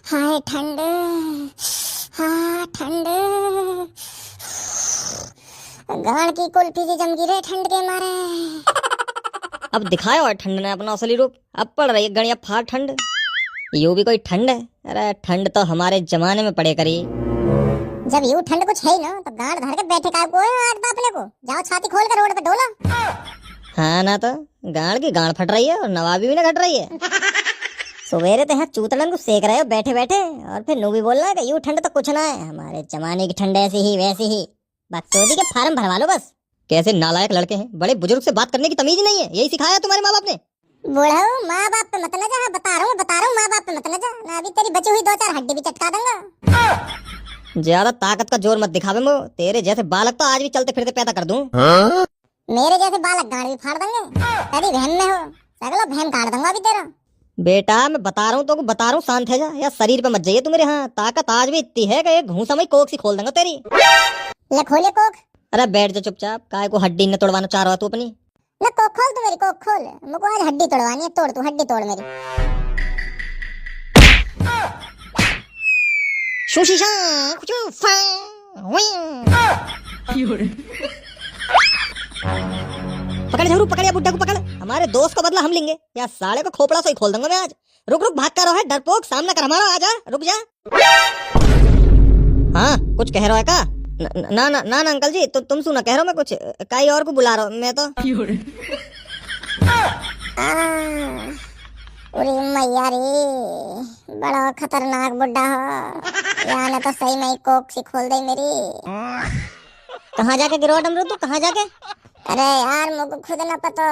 हाय ठंड, हाँ ठंड, गाड़ की कुल्फी सी जम गिरे ठंड के मारे। अब दिखाया और ठंड ने अपना असली रूप। अब पड़ रही है गणिया फाड़ ठंड। यूं भी कोई ठंड है? अरे ठंड तो हमारे जमाने में पड़े करी। जब यूं ठंड कुछ है ही ना तो गाड़ धर के बैठे काय को है आग बापले को। जाओ छाती खोल कर रोड पे ढोला। हाँ ना तो गाड़ की गाड़ फट रही है और नवाबी भी ना घट रही है। सवेरे तो यहाँ चूतड़न को सेक रहे हो बैठे बैठे और फिर नू भी बोल रहा है कि यूं ठंड तो कुछ ना है, हमारे जमाने की ठंड ऐसी ही वैसी ही। बकचोदी के फार्म भरवा लो बस। कैसे नालायक लड़के हैं, बड़े बुजुर्ग से बात करने की तमीज ही नहीं है। यही सिखाया तुम्हारे माँ बाप ने? बूढ़ा माँ बाप पे मत न जा। बता रहा हूँ माँ बाप पे मत न जा, ना अभी तेरी बची हुई 2-4 हड्डी भी चटका दूंगा। ज्यादा ताकत का जोर मत दिखावे मो, तेरे जैसे बालक तो आज भी चलते फिरते पैदा कर दूं। मेरे जैसे बालक गाड़ भी फाड़ देंगे। तेरी बहन में हो सगलो बहन काट दूंगा अभी तेरा। बेटा मैं बता रहा हूँ तो बता रहा हूँ, शांत है जा या शरीर पे मत जाइए तू मेरे। हाँ ताकत आज भी इतनी है कि एक घूसा में कोक सी खोल दूंगा तेरी। ले खोले कोक। अरे बैठ जा चुपचाप, काय को हड्डी न तोड़वाना चाह रहा तू अपनी। ले कोक खोल तू मेरी, कोक खोल। मुझको आज हड्डी तोड़वानी है, तोड़ तू हड्डी तोड़ मेरी। सुशीशा पकड़ झरू, पकड़ या बुड्ढा को पकड़। हमारे दोस्त का बदला हम लेंगे या साले को खोपड़ा से ही खोल दूंगा मैं आज। रुक रुक भाग कर रहा है डरपोक, सामना कर हमारा। आजा रुक जा। हाँ कुछ कह रहा है का? ना ना ना ना अंकल जी, तुम सुना कह रहा हूँ मैं कुछ, कहीं और को बुला रहा हूँ मैं तो। अरे मैया रे, बड़ा खतरनाक बुड्ढा हो। याने तो सही में कोक सी खोल दे मेरी। कहाँ जाके गिरो डमरू तू, कहाँ जाके? अरे यार मुझको खुद न पता,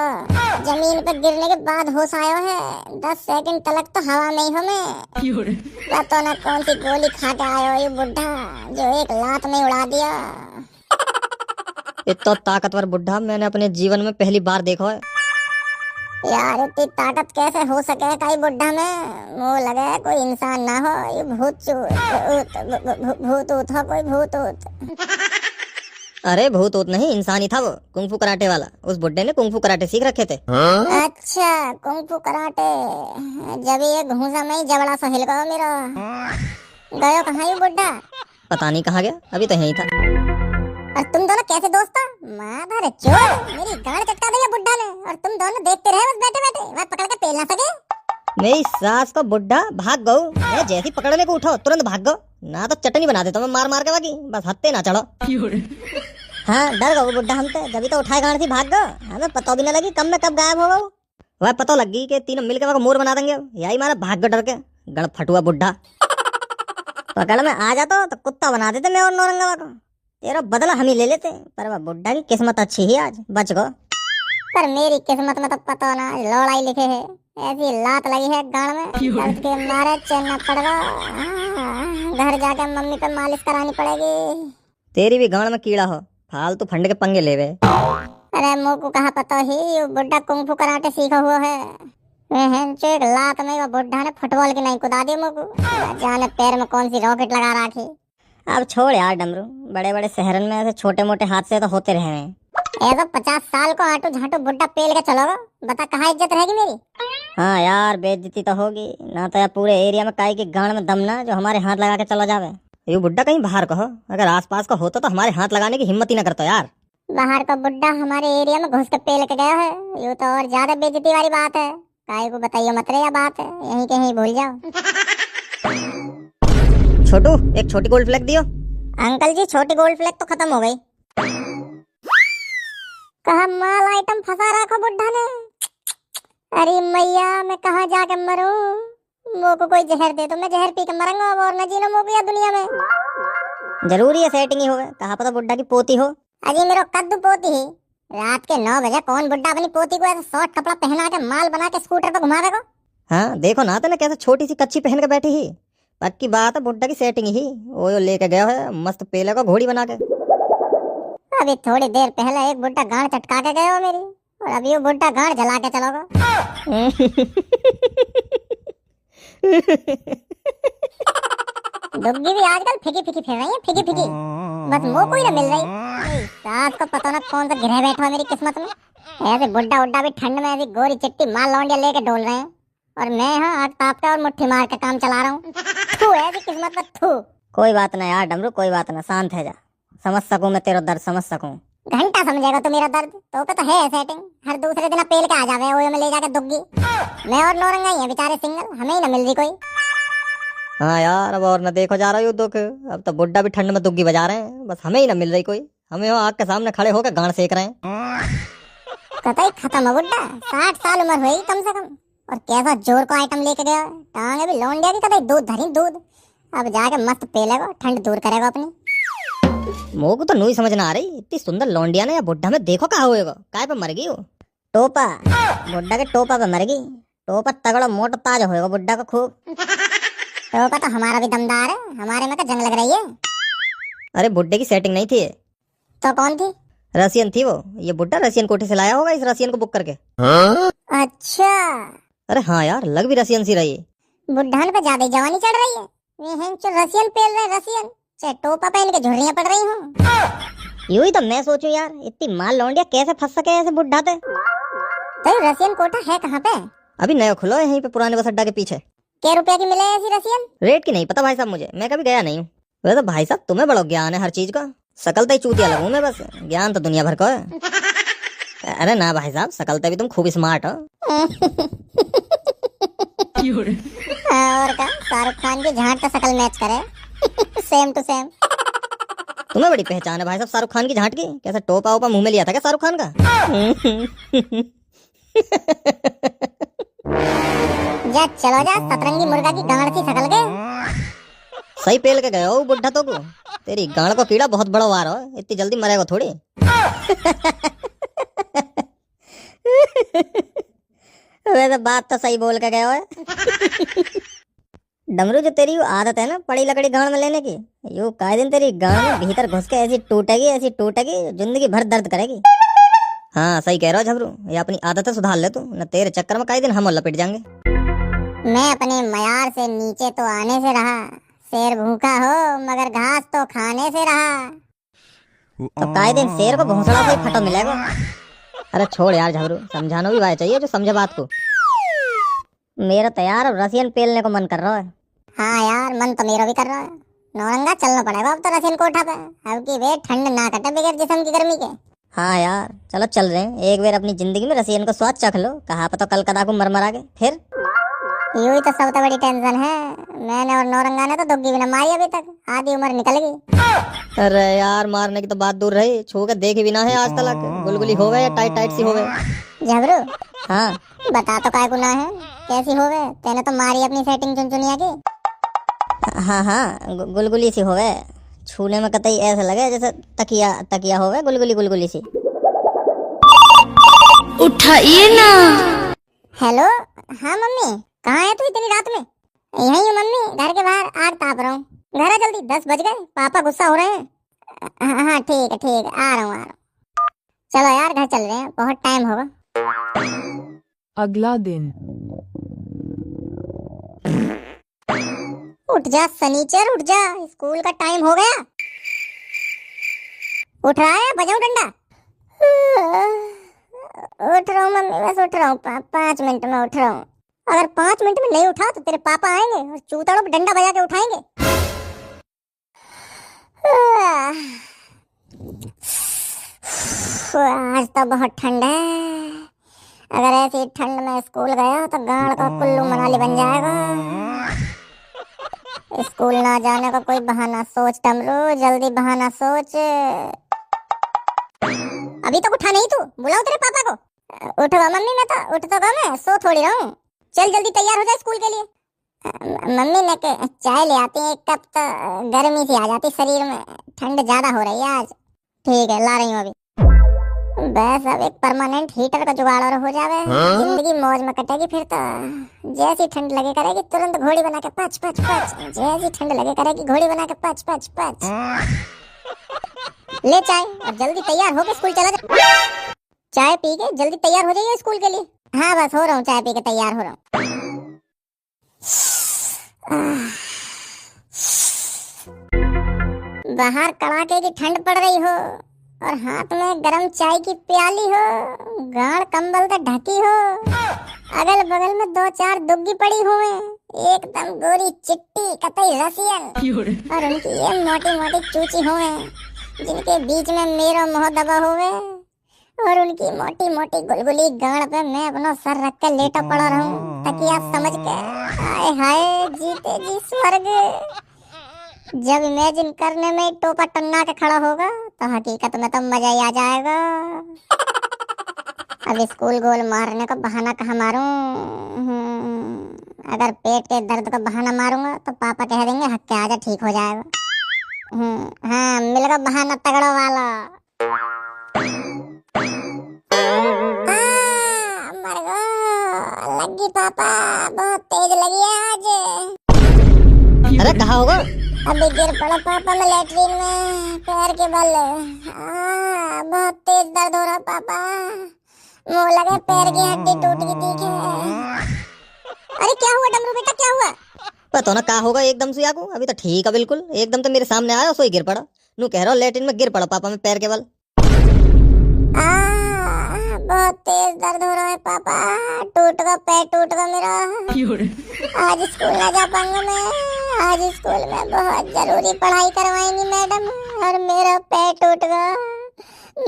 जमीन पे गिरने के बाद होश आयो है। 10 सेकंड तलक तो हवा में ही हो मैं। पता न कौन सी गोली खा के आयो ये बुड्ढा, जो एक लात में उड़ा दिया। इतना ताकतवर बुड्ढा मैंने अपने जीवन में पहली बार देखा है। यार इतनी ताकत कैसे हो सके कई बुड्ढा में? मुँह लगे कोई इंसान ना हो, ये भूत हो, कोई भूत। अरे भूत ऊत नहीं, इंसान ही था वो, कुंफू कराटे वाला। उस बुड्ढे ने कुंफू कराटे सीख रखे थे। अच्छा कुंफू कराटे, जब ये घूसा में ही जबड़ा सा हिल गया मेरा। गयो कहाँ ये बुड्ढा? पता नहीं कहाँ गया, अभी तो यहीं था। और तुम दोनों कैसे दोस्त हो? माधर चोर, मेरी गाड़ चटका दिया बुड्ढा ने और तुम दोनों देखते रहे बस बैठे बैठे। वह पकड़ के पेल ना सके। मेरी सास को बुड्ढा भाग गो, मैं जैसी पकड़ने को उठो तुरंत भाग गो, ना तो चटनी बना देता मैं मार मार के बाकी। बस हत्ते ना चढ़ो। हाँ डर गो बुड्ढा हमसे, जब तो उठाए गाड़ से भाग गो। हमें पता भी ना लगी कब में कब गायब हो गो। वह पता लगी कि तीनों मिलकर वह मोर बना देंगे। यही मारा भाग गो डर के, गड़ फटुआ बुड्ढा। पकड़ में आ जाता तो कुत्ता बना देते मैं और नौरंगा को। तेरा बदला हम ही ले लेते, पर वह बुड्ढा की किस्मत अच्छी ही आज बच गो। पर मेरी किस्मत में तो पता ना लौड़ाई लिखे है, ऐसी लात लगी है गाड़ में, दर्द के मारे चलना पड़ रहा। घर जाकर मम्मी पे मालिश करानी पड़ेगी। तेरी भी गाड़ में कीड़ा हो, फालतू फंड के पंगे लेवे। अरे मुँह को कहा पता ही, ये बुड्ढा कुंफू कराटे सीखा हुआ है। एक लात में वो बुड्ढा ने फुटबॉल की नहीं कुदा दी मुँह को, जाने पैर में कौन सी रॉकेट लगा रखी। अब छोड़ यार डमरू, बड़े बड़े शहरन में ऐसे छोटे मोटे हादसे तो होते रहे हैं। ऐसा 50 साल को आटू झाटू बुड्ढा पेल के चलोगा, बता कहाँ इज्जत रहेगी मेरी? हाँ यार बेइज्जती तो होगी ना, तो यार पूरे एरिया में काई की गाड़ में दम ना जो हमारे हाथ लगा के चला जावे। ये बुड्ढा कहीं बाहर का हो, अगर आसपास का होता तो हमारे हाथ लगाने की हिम्मत ही ना करता यार। बाहर का बुड्ढा हमारे एरिया में घुस के पेल के गया है, ये तो और ज्यादा बेइज्जती वाली बात है। काई को बताइए मत रे, यह बात है यहीं कहीं भूल जाओ। छोटू एक छोटी गोल्ड फ्लैग दियो। अंकल जी छोटी गोल्ड फ्लैग तो खत्म हो गई। कहा माल आइटम फंसा रखा बुड्ढा ने। अरे मैया मैं कहाँ जाके मरूं? मो को कोई जहर दे तो मैं जहर पी के मरूंगा और न जीना मो को या दुनिया में। जरूरी है सेटिंग ही होवे, कहा पता बुड्ढा की पोती हो। अजी मेरा कद्दू पोती ही। रात के 9 बजे कौन बुड्ढा अपनी पोती को ऐसा शॉर्ट कपड़ा पहना के माल बना के स्कूटर पे घुमा देगा? हाँ देखो ना तेने कैसे छोटी सी कच्ची पहन के बैठी ही। पक्की बात है बुड्ढा की सेटिंग ही वो लेके गया है मस्त पेले को घोड़ी बना के। अभी थोड़ी देर पहले एक बुड्ढा गांड चटका के गया हो मेरी, और अभी वो बुड्ढा गांड जला के चलोगा। डुग्गी भी आजकल फिकी फिकी फिर रही है, फिकी फिकी। बस मुंह कोई ना मिल रही। सास को पता ना कौन सा गिरह बैठा मेरी किस्मत में। ऐसे बुड्ढा उड्ढा भी ठंड में ऐसी गोरी चिट्टी माल लौंडिया लेके डोल रहे हैं। और मैं यहाँ आग ताप के और मुट्ठी मार के काम चला रहा हूँ। थू ऐसी किस्मत पर थू। कोई बात ना यार डमरू, कोई बात ना, शांत है जा। समझ सकूं मैं तेरा दर्द, समझ सकूं। घंटा समझेगा तो मेरा दर्द तो पे तो है सेटिंग। हर दूसरे दिन पेल के आ जावे ओयो में ले जाके दुग्गी। मैं और नौरंगा ही है बेचारे सिंगल, हमें ही ना मिल रही कोई। हाँ यार, अब और न देखो जा रहा हूँ दुख। अब तो बुड्ढा भी ठंड में दुग्गी बजा रहे हैं, बस हमें ही ना मिल रही कोई। हमें वो आग के सामने खड़े होकर गांड सेक रहे हैं। कतई खत्म हो बुड्ढा, 60 साल उम्र हुई कम से कम। और कैसा जोर को आइटम लेके गया, टांगे भी लौंडिया की कतई दूध धरी दूध। अब जाके मस्त पेलेगा, ठंड दूर करेगा अपनी। मोह को तो नहीं समझ ना आ रही, इतनी सुंदर लौंडिया ने या बुड्ढा में देखो कहा होएगा, काय पे मर गई हो। टोपा, बुड्ढा के टोपा पे मर गई। टोपा तगड़ा मोटा ताज होएगा बुड्ढा का खूब। टोपा तो हमारा भी दमदार है, हमारे में का जंग लग रही है। अरे बुड्ढे की सेटिंग नहीं थी ये। तो कौन थी? रसियन थी वो। ये बुड्ढा रसियन कोठी से लाया होगा इस रसियन को बुक करके। अच्छा, अरे हाँ यार, लग भी रसियन सी रही है। बुड्ढान पे ज्यादा जवानी चढ़ रही है। ये हैं जो रसियन पेल रहे, रसियन चाहे टोपा पहन के झुर्रियां पड़ रही हूँ। यूं ही तो मैं सोचूं यार, इतनी माल लौंडिया कैसे फंस सके ऐसे बुड्ढा पे। तो रसियन कोठा है कहाँ पे? अभी नया खुला है यहीं पे पुराने बस अड्डा के पीछे। क्या रुपया की मिले ऐसी रसियन? रेट की नहीं पता भाई साहब मुझे, मैं कभी गया नहीं हूँ। वैसे भाई साहब तुम्हें बड़ा ज्ञान है हर चीज का। शकल तो ही चूतिया लगूं मैं, बस ज्ञान तो दुनिया भर का है। अरे ना भाई साहब, शकल तो भी तुम खूब स्मार्ट हो। और का शाहरुख खान की झांट का शकल मैच करे। Same to same. तुम्हें बड़ी पहचान है भाई साहब शाहरुख खान की झांट की। कैसे टोपा ओपा मुंह में लिया था क्या शाहरुख खान का? जा चलो जा, सतरंगी मुर्गा की गांड सी शकल के। सही पेल के गए हो बुड्ढा तो को। तेरी गांड को कीड़ा बहुत बड़ा वार हो, इतनी जल्दी मरेगा थोड़ी। वैसे बात तो सही बोल के गए हो। डमरू, जो तेरी आदत है ना पड़ी लकड़ी गांड में लेने की, यू काहे दिन तेरी गांड में भीतर घुस के ऐसी टूटेगी जिंदगी भर दर्द करेगी। हाँ सही कह रहा हो झबरू, ये अपनी आदत सुधार ले तू, न तेरे चक्कर में कई दिन हम लपेट जाएंगे। मैं अपने मयार से नीचे तो आने से रहा। शेर भूखा हो मगर घास तो खाने से रहा। तो काहे दिन शेर को भोंसड़ा से ही फटो मिलेगा। अरे छोड़ यार झबरू, समझाना भी भाई चाहिए जो समझे बात को। मेरा तो यार रसियन पेलने को मन कर रहा है। हाँ यार, मन तो मेरा भी कर रहा है। नौरंगा चलना पड़ेगा अब तो रसियन कोठा पे। अब की वे ठंड ना कटे बगैर जिस्म की गर्मी के। हाँ यार चलो चल रहे हैं, एक बार अपनी जिंदगी में रसियन को स्वाद चख लो, कहा पता कल कदा को मर आगे फिर। यूं ही तो सबसे बड़ी टेंशन है, मैंने और नौरंगा ने तो दुग्गी भी न मारी अभी तक, आधी उम्र निकल गई। अरे यार मारने की तो बात दूर रही, छू के देखे भी ना है आज तक। गुलगुली हो गए या टाइट टाइट सी हो गए। झबरू, हाँ बता तो काय गुनाह है, कैसी हो गए? तेने तो मारी अपनी सेटिंग चुनचुनिया की। हाँ हाँ गुलगुली सी हो गए, छूने में कतई ऐसा लगे जैसे तकिया तकिया हो गए, गुलगुली सी। उठाइए ना। हेलो, हाँ मम्मी, कहाँ है तू इतनी रात में? यहीं हूँ मम्मी, घर के बाहर आग ताप रहा हूँ। घर आ जल्दी, 10 बज गए, पापा गुस्सा हो रहे हैं। हाँ ठीक है, आ रहा हूँ। चलो यार घर चल रहे हैं, बहुत टाइम होगा। अगला दिन। उठ जा सनीचर, उठ जा, स्कूल का टाइम हो गया। उठ रहा है, बजाऊं डंडा? उठ रहा हूँ मम्मी, बस उठ रहा हूँ, 5 मिनट में उठ रहा हूँ। अगर 5 मिनट में नहीं उठा तो तेरे पापा आएंगे और चूतड़ों पे डंडा बजा के उठाएंगे। आज तो बहुत ठंड है, अगर ऐसी ठंड में स्कूल गया तो गांड का कुल्लू मनाली बन जाएगा। स्कूल ना जाने का कोई बहाना सोच डमरू, जल्दी बहाना सोच। अभी तक उठा नहीं तू, बुलाओ तेरे पापा को। उठ गया मम्मी, मैं तो उठ तो गया, मैं सो थोड़ी रहा हूँ। चल जल्दी तैयार हो जा स्कूल के लिए। मम्मी ने चाय ले आती है 1 कप, तो गर्मी सी आ जाती शरीर में, ठंड ज्यादा हो रही है आज। ठीक है, ला रही हूँ अभी। बस अब एक परमानेंट हीटर का जुगाड़ और हो जावे, जिंदगी मौज में कटेगी फिर तो। जैसी ठंड लगे करेगी तुरंत घोड़ी बना के पच पच पच, जैसी ठंड लगे करेगी घोड़ी बना के पच पच पच। ले चाय और जल्दी तैयार होके स्कूल चला जा। चाय पी के जल्दी तैयार हो जाइए स्कूल के लिए। हाँ बस हो रहा हूँ, चाय पी के तैयार हो रहा हूँ। बाहर कड़ाके की ठंड पड़ रही हो और हाथ में गरम चाय की प्याली हो, गाढ़ कंबल से ढकी हो, अगल बगल में 2-4 दुग्गी पड़ी हुए, एकदम गोरी चिट्टी कतई रसियन, और उनकी ये मोटी मोटी चूची हुए, जिनके बीच में मेरो मुंह दबा हुए, और उनकी मोटी मोटी गुलगुली गाड़ पे मैं अपना सर रख के लेटा पड़ा रहूं तकिया समझ के। हाय हाय जीते जी स्वर्ग। जब इमेजिन करने में टोपा टन्ना के खड़ा होगा तो हकीकत में तो मजा ही आ जाएगा। अब स्कूल गोल मारने का बहाना कहाँ मारूं? अगर पेट के दर्द का बहाना मारूंगा तो पापा कह देंगे हक के आजा ठीक हो जाएगा। हाँ मिल गया बहाना तगड़ा वाला। मर गो लगी पापा, बहुत तेज लगी है आज। अरे कहाँ होगा? अभी गिर पड़ा पापा मैं लैट्रिन में पैर के बल। बहुत तेज दर्द हो रहा पापा, मुंह लगे पैर की हड्डी टूट गई दिखे। अरे क्या हुआ डमरू बेटा, क्या हुआ? पता ना कहाँ होगा, एकदम से आगू अभी तो ठीक है बिल्कुल, एकदम तो मेरे सामने आया सोई गिर पड़ा। नू कह रहा हूँ लेटिन में गिर पड़ा पापा में पैर के बल। बहुत तेज दर्द हो रहा है पापा, टूट गया पैर, टूट गया मेरा। आज स्कूल ना जा पाऊंगा मैं। आज स्कूल में बहुत जरूरी पढ़ाई करवाएंगी मैडम, और मेरा पैर टूट गया।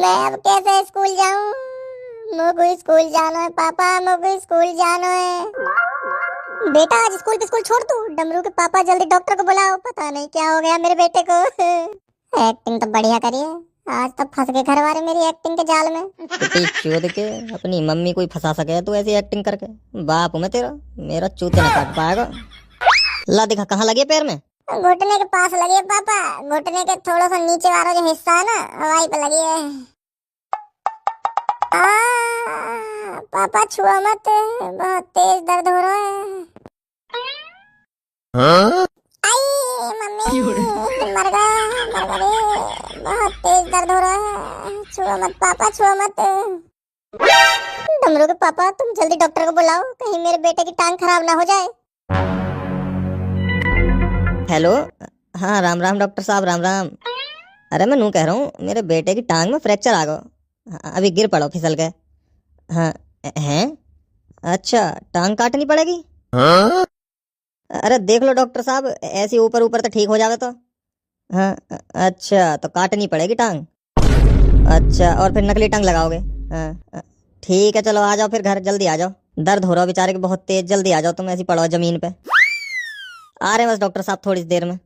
मैं अब कैसे स्कूल जाऊं? मुझे स्कूल जाना है पापा, मुझे स्कूल जाना है। बेटा आज स्कूल छोड़ तू, डमरू के पापा जल्दी डॉक्टर को बुलाओ, पता नहीं क्या हो गया मेरे बेटे को। एक्टिंग तो बढ़िया करिए, आज तो फंस गए घर वाले मेरी एक्टिंग के जाल में। चूत के अपनी मम्मी को ही फंसा सके तू ऐसी एक्टिंग करके। बाप हूँ मैं तेरा, मेरा चूते न काट पाएगा। ला दिखा कहाँ लगे पैर में? घुटने के पास लगी है पापा, घुटने के थोड़ा सा नीचे वाला जो हिस्सा है ना वहीं पे लगी है। पापा छुआ मत, बहुत तेज दर्द हो रहा है। आई मम्मी मर गया रे, बहुत तेज दर्द हो रहा है। छुआ मत पापा, छुआ मत। डमरू के पापा तुम जल्दी डॉक्टर को बुलाओ, कहीं मेरे बेटे की टांग खराब ना हो जाए। हेलो, हाँ राम राम डॉक्टर साहब, राम राम। अरे मैं नू कह रहा हूँ मेरे बेटे की टांग में फ्रैक्चर आ गया, अभी गिर पड़ो फिसल के। हाँ हैं? अच्छा टांग काटनी पड़ेगी? अरे देख लो डॉक्टर साहब, ऐसी ऊपर ऊपर तो ठीक हो जावे तो। हाँ अच्छा तो काटनी पड़ेगी टांग। अच्छा और फिर नकली टांग लगाओगे? हाँ ठीक है, चलो आ जाओ फिर घर, जल्दी आ जाओ। दर्द हो रहा बेचारे के बहुत तेज, जल्दी आ जाओ तुम, ऐसी पड़ो जमीन पे। आ रहे बस डॉक्टर साहब थोड़ी देर में।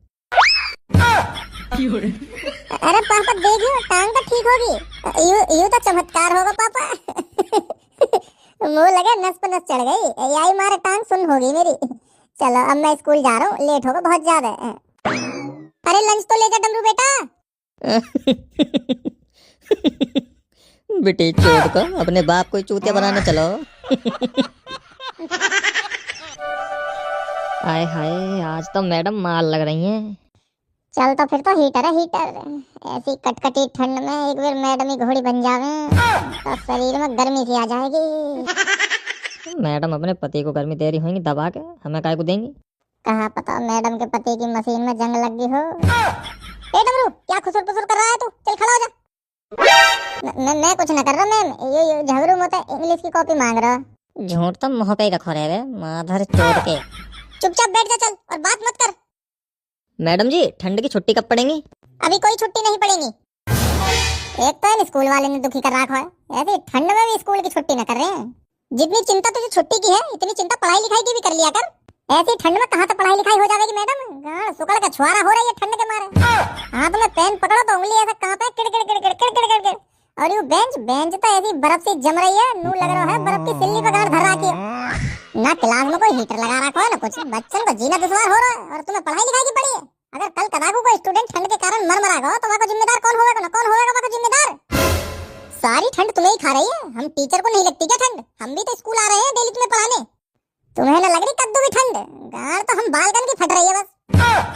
अरे पापा देखियो टांग तो ठीक होगी, यू तो चमत्कार होगा पापा। मुंह लगे नस पे नस चढ़ गई, यही मारे टांग सुन होगी मेरी। चलो अब मैं स्कूल जा रहा हूँ, लेट होगा बहुत ज्यादा। अरे लंच तो ले जा डमरू बेटा। बेटे चोद को अपने बाप को चूतिया बनाने चलो। आय हाय आज तो मैडम माल लग रही हैं। चल तो फिर तो हीटर है हीटर, ऐसी कटकटी ठंड में एक बार मैडम ही घोड़ी बन जावे तो शरीर में गर्मी सी आ जाएगी। मैडम अपने पति को गर्मी दे रही होंगी दबा के, हमें काय को देंगी? कहाँ पता मैडम के पति की मशीन में जंग लग गई हो। ए डमरू क्या खुसुर पुसुर कर रहा है तू, चल खड़ा हो जा। मैं कुछ न कर रहा मैम, ये झगड़ू मत इंग्लिश की कॉपी मांग रहा। झूठ तो मुंह पे ही रखो रे माधर चोद के। चुपचाप बैठ जा चल, और बात मत कर। मैडम जी ठंड की छुट्टी कब पड़ेगी? अभी कोई छुट्टी नहीं पड़ेगी। एक तो स्कूल वाले ने दुखी कर रखा है, ऐसे ठंड में भी स्कूल की छुट्टी न कर रहे हैं। जितनी चिंता तुझे छुट्टी की है इतनी चिंता पढ़ाई लिखाई की भी कर लिया कर। ऐसी ठंड में कहाँ से पढ़ाई लिखाई हो जाएगी मैडम, गाड़ सुकड़ का छुआरा हो रही है ठंड के मारे। हाथ में पेन पकड़ो तो उंगली ऐसा कहाँ पे किड़ किड़ किड़ किड़ किड़ किड़ किड़। और ये बेंच तो ऐसी बर्फ सी जम रही है, नू लग रहा है बर्फ की सिल्ली पे गाड़ धर रखी है। ना क्लास में कोई हीटर लगा रखा है ना कुछ, बच्चन को जीना दुश्वार हो रहा है और तुम्हें पढ़ाई लिखाई की पड़ी है। अगर कल कदाकू कोई स्टूडेंट ठंड के कारण मर मरागा तो वहाँ का जिम्मेदार कौन होगा ना, कौन होगा वहाँ का जिम्मेदार? सारी ठंड तुम्हें ही खा रही है, हम टीचर को नहीं लगती क्या ठंड? हम भी तो स्कूल आ रहे हैं डेली तुम्हें पढ़ाने। तुम्हें ना लग रही कद्दू की ठंड, गाड़ तो हम बालकन की फट रही है बस।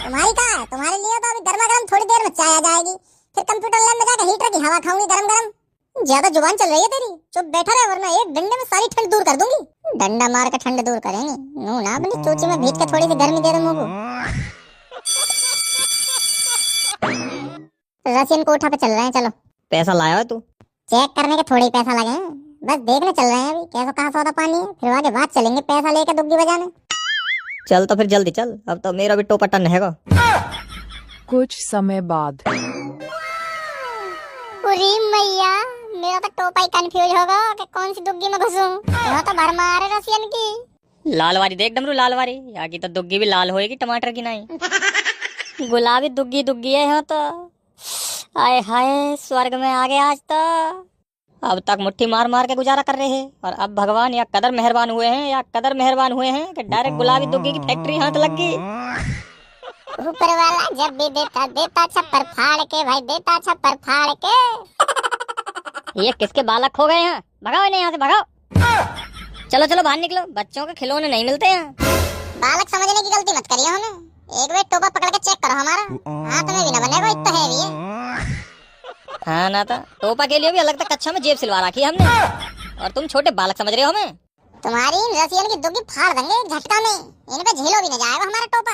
तुम्हारी कहाँ है? तुम्हारे लिए तो अभी गर्मा गर्म थोड़ी देर में चाय आ जाएगी, फिर कंप्यूटर लैब में जाकर हीटर की हवा खाऊंगी गरम गरम। ज्यादा जुबान चल रही है तेरी, चुप बैठा रहे वरना एक डंडे में सारी ठंड दूर कर दूंगी। डंडा मार के ठंड दूर करेंगे, नू ना अपनी चोची में भीग के थोड़ी सी गर्मी दे दे मुंह को। रशियन कोठा पे चल रहे हैं, चलो। पैसा लाया है तू? चेक करने के थोड़े ही पैसा लगे हैं, बस देखने चल रहे हैं अभी कैसा कहाँ सौदा पानी है, फिर आगे बात चलेंगे पैसा लेके दुग्गी बजाने। चल तो फिर जल्दी चल, अब तो मेरा भी टोपा टन हैगा। कुछ समय बाद। अरे मैया, मेरा तो टोपा ही कंफ्यूज होगा कि कौन सी दुग्गी में घुसूं। यह तो भरमार है रसियन की। लाल वाली देख डमरू, लाल वाली। यहाँ की तो दुग्गी भी लाल होएगी, टमाटर की नहीं। गुलाबी दुग्गी दुग्गी है यहाँ तो। आए हाय, स्वर्ग में आ गए आज तो। अब तक मुट्ठी मार मार के गुजारा कर रहे हैं, और अब भगवान या कदर मेहरबान हुए हैं, या कदर मेहरबान हुए हैं कि डायरेक्ट गुलाबी दुग्गी की फैक्ट्री हाथ लग गई। ऊपर वाला जब भी देता छप्पर फाड़ के, भाई देता छप्पर फाड़ के। ये किसके बालक खो गए हैं? भगाओ इन्हें यहाँ से, भगाओ। चलो चलो बाहर निकलो, बच्चों के खिलौने नहीं मिलते हैं। बालक समझने की गलती मत करिए हमें। एक बार टोपा पकड़ के चेक करो हमारा, हाथ में भी ना बनेगा, इतना हैवी है। हाँ ना था, टोपा के लिए भी अलग तक कक्षा में जेब सिलवा रखी है हमने, और तुम छोटे बालक समझ रहे हो हमें। तुम्हारी इन रसियन की दुग्गी फाड़ देंगे झटका में, इन पे झीलो भी न जाएगा हमारा टोपा।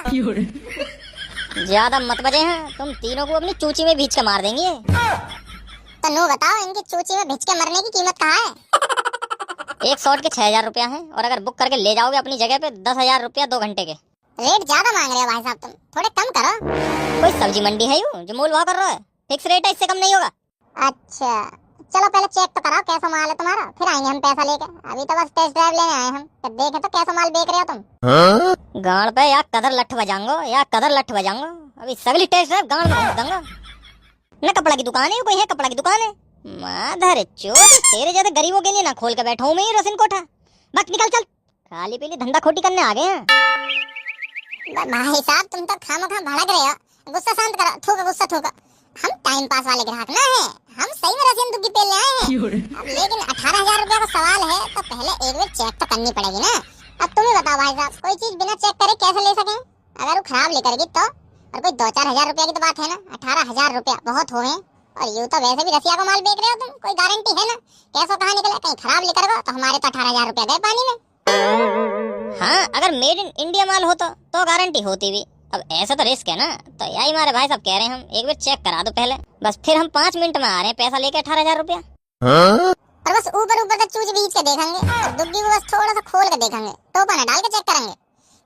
ज्यादा मत बजे हैं, तुम तीनों को अपनी चूची में भींच के मार देंगे। तो नो बताओ, इनकी चूची में भिज के मरने की कीमत कहाँ है? एक शॉट के 6,000 रुपया है, और अगर बुक करके ले जाओगे अपनी जगह पे 10,000 रुपया 2 घंटे के। रेट ज्यादा मांग रहे हो भाई साहब, तुम थोड़े कम करो। कोई सब्जी मंडी है यूं जो मोल भाव कर रहा है? फिक्स रेट है, इससे कम नहीं होगा। अच्छा चलो पहले चेक तो कराओ कैसा माल है तुम्हारा, फिर आएंगे हम पैसा लेके। अभी तो बस टेस्ट ड्राइव लेने आए हम, तो देखें तो कैसा माल बेच रहे हो तुम। गाड़ पे या कदर लठ बजाऊंगा, या कदर लठ बजाऊंगा। अभी सगली टेस्ट ड्राइव गाड़ में घुस दूंगा। न कपड़ा की दुकान है, कोई है कपड़ा की दुकान है? माधर चोट, तेरे जैसे गरीबों के लिए ना खोल के बैठा हूँ मैं ये रसिन कोठा। बस निकल चल, खाली पीली धंधा खोटी करने आ गए हैं। भाई साहब तुम तो खामोखा भड़क रहे हो, गुस्सा शांत करो, थूको गुस्सा थूको। हम टाइम पास वाले ग्राहक ना है, हम सही में रसियन दुग्गी पे ले आए हैं। अब लेकिन 18,000 रुपया का सवाल है, तो पहले एक बार चेक तो करनी पड़ेगी ना। अब तुम ही बताओ भाई साहब, कोई चीज बिना चेक करे कैसे ले सकें? अगर वो खराब लेकरगी तो, और कोई 2-4 हजार रुपया की तो बात है ना। 18,000 रुपया बहुत हो गए, और यूं तो वैसे भी रसिया को माल बेच रहे हो तुम, कोई गारंटी है ना? कैसा कहाँ निकला, कहीं खराब लेकर गो तो हमारे तो 18,000 रुपया गए पानी में। हाँ, अगर मेड इन इंडिया माल होता तो गारंटी होती भी। अब ऐसा तो रिस्क है ना, तो यही हमारे भाई साहब कह रहे हैं, हम एक बार चेक करा दो पहले, बस फिर हम 5 मिनट में आ रहे हैं पैसा लेके 18,000 रुपया। और बस ऊपर ऊपर तक चूज बीच के देखेंगे, और दुग्गी को बस थोड़ा सा खोल के देखेंगे, टोपा ना डाल के चेक करेंगे,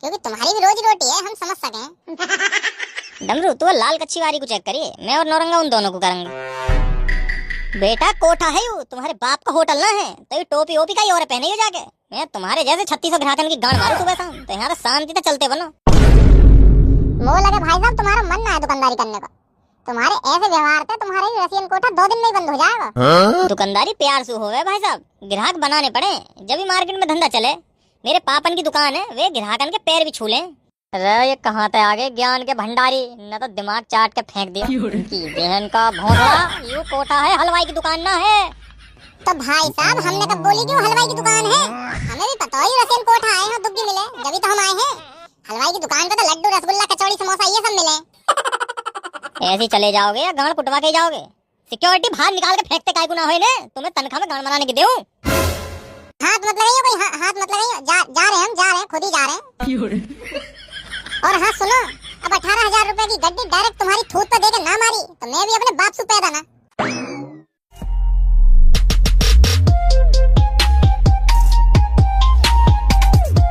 क्योंकि तुम्हारी भी रोजी रोटी है, हम समझ सकें। डमरू तू लाल कच्ची वारी को चेक करिए, मैं और नौरंगा उन दोनों को करेंगे। बेटा कोठा है यू, तुम्हारे बाप का होटल ना है, तो ये टोपी ओपी का ही और पहने हो जाके। मैं तुम्हारे जैसे 3600 ग्राहकन की गांड मारू सुबह शाम, तो यहाँ शांति से चलते बनो। मोह लगे भाई साहब तुम्हारा मन ना है दुकानदारी करने का, तुम्हारे ऐसे व्यवहार से तुम्हारे रसियन कोठा 2 दिन में ही बंद हो जाएगा। दुकानदारी प्यार से होवे भाई साहब, ग्राहक बनाने पड़े जब भी मार्केट में धंधा चले। मेरे पापन की दुकान है, वे ग्राहकन के पैर भी छू लें। अरे ये कहाँ से आगे ज्ञान के भंडारी, न तो दिमाग चाट के फेंक दिया कि बहन का भौंकड़ा। यू कोठा है, हलवाई की दुकान ना है। तो भाई साहब हमने कब बोली कि वो हलवाई की दुकान है? हमें भी पता है रसियन कोठा आए हैं, दुग्गी मिले, जब तो हम आए हैं। हलवाई की दुकान पे तो लड्डू रसगुल्ला कचौड़ी समोसा ये सब मिले। ऐसे चले जाओगे या गांड कुटवा के जाओगे? सिक्योरिटी बाहर निकाल के फेंकते काय गुना होए ने, तुम्हें तनख्वाह में गांड बनाने की देऊं? हाथ मत लगाइए, कोई हाथ मत लगाइए, जा रहे हैं हम, जा रहे हैं, खुद ही जा रहे हैं। और हाँ सुनो, अब 18,000 रुपए की गड्डी डायरेक्ट तुम्हारी थूत पे देके ना मारी तो मैं भी अपने बाप से पैदा ना।